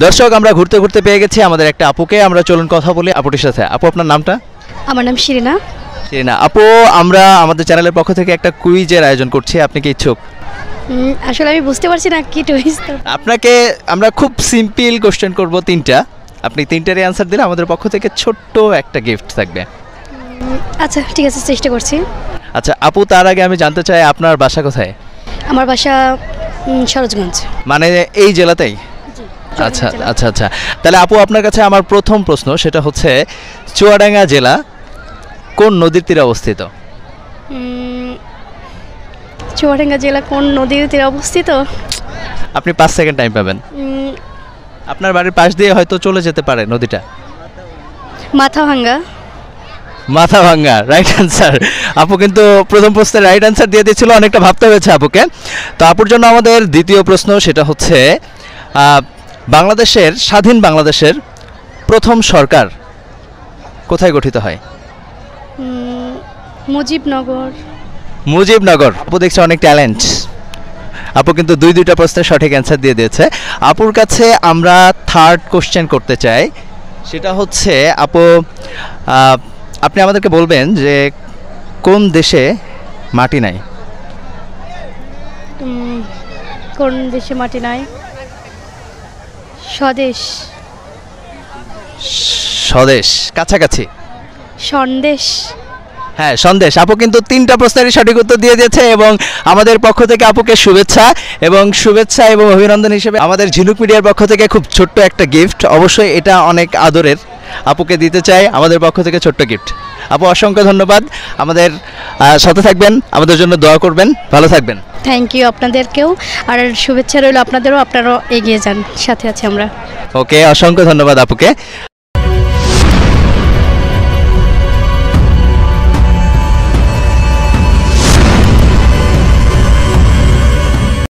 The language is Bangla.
দর্শক আমরা ঘুরতে ঘুরতে পেয়ে গেছি আমাদের একটা আপুকে। আমরা চলুন কথা বলি আপুটির সাথে। আপু, আপনার নামটা? আমার নাম শিরিনা। শিরিনা আপু, আমরা আমাদের চ্যানেলের পক্ষ থেকে একটা কুইজের আয়োজন করছি, আপনি কি ইচ্ছুক? আসলে আমি বুঝতে পারছি না কি টুইস্ট। আপনাকে আমরা খুব সিম্পল কোশ্চেন করব তিনটা, আপনি তিনটারই অ্যান্সার দিলে আমাদের পক্ষ থেকে ছোট্ট একটা গিফট থাকবে। আচ্ছা ঠিক আছে, চেষ্টা করছি। আচ্ছা আপু, তার আগে আমি জানতে চাই আপনার বাসা কোথায়? আমার বাসা সরোজগঞ্জ। মানে এই জেলাতেই? আচ্ছা আচ্ছা আচ্ছা, তাহলে আপু আপনার কাছে আমার প্রথম প্রশ্ন সেটা হচ্ছে চুয়াডাঙ্গা জেলা কোন নদীর তীরে অবস্থিত? চুয়াডাঙ্গা জেলা কোন নদীর তীরে অবস্থিত? আপনি 5 সেকেন্ড টাইম পাবেন। আপনার বাড়ির পাশ দিয়ে হয়তো চলে যেতে পারে নদীটা। মাথাভাঙ্গা। Mathabhanga right answer. আপু কিন্তু প্রথম প্রশ্নের রাইট অ্যান্সার দিয়ে দিয়েছিল, অনেকটা ভাবতে হয়েছে আপুকে। তো আপুর জন্য আমাদের দ্বিতীয় প্রশ্ন সেটা হচ্ছে বাংলাদেশের স্বাধীন বাংলাদেশের প্রথম সরকার কোথায় গঠিত হয়? মুজিবনগর। মুজিবনগর। আপু দেখছি অনেক ট্যালেন্ট। আপু কিন্তু দুইটা প্রশ্নের সঠিক অ্যান্সার দিয়ে দিয়েছে। আপুর কাছে আমরা থার্ড কোশ্চেন করতে চাই, সেটা হচ্ছে আপু আপনি আমাদেরকে বলবেন যে কোন দেশে মাটি নাই? কোন দেশে মাটি নাই? স্বদেশ। স্বদেশ কাছাকাছি। সন্দেশ। হ্যাঁ সন্দেশ। আপু কিন্তু তিনটা প্রশ্নেরই সঠিক উত্তর দিয়ে দিয়েছে এবং আমাদের পক্ষ থেকে আপুকে শুভেচ্ছা এবং অভিনন্দন হিসেবে আমাদের ঝিনুক মিডিয়ার পক্ষ থেকে খুব ছোট্ট একটা গিফট, অবশ্যই এটা অনেক আদরের, আপুকে দিতে চাই আমাদের পক্ষ থেকে ছোট্ট গিফট। আপু অসংখ্য ধন্যবাদ, আমাদের সাথে থাকবেন, আমাদের জন্য দোয়া করবেন, ভালো থাকবেন। থ্যাংক ইউ আপনাদেরকেও, আর শুভেচ্ছা রইল আপনাদেরও, আপনারাও এগিয়ে যান, সাথে আছি আমরা। ওকে, অসংখ্য ধন্যবাদ আপুকে।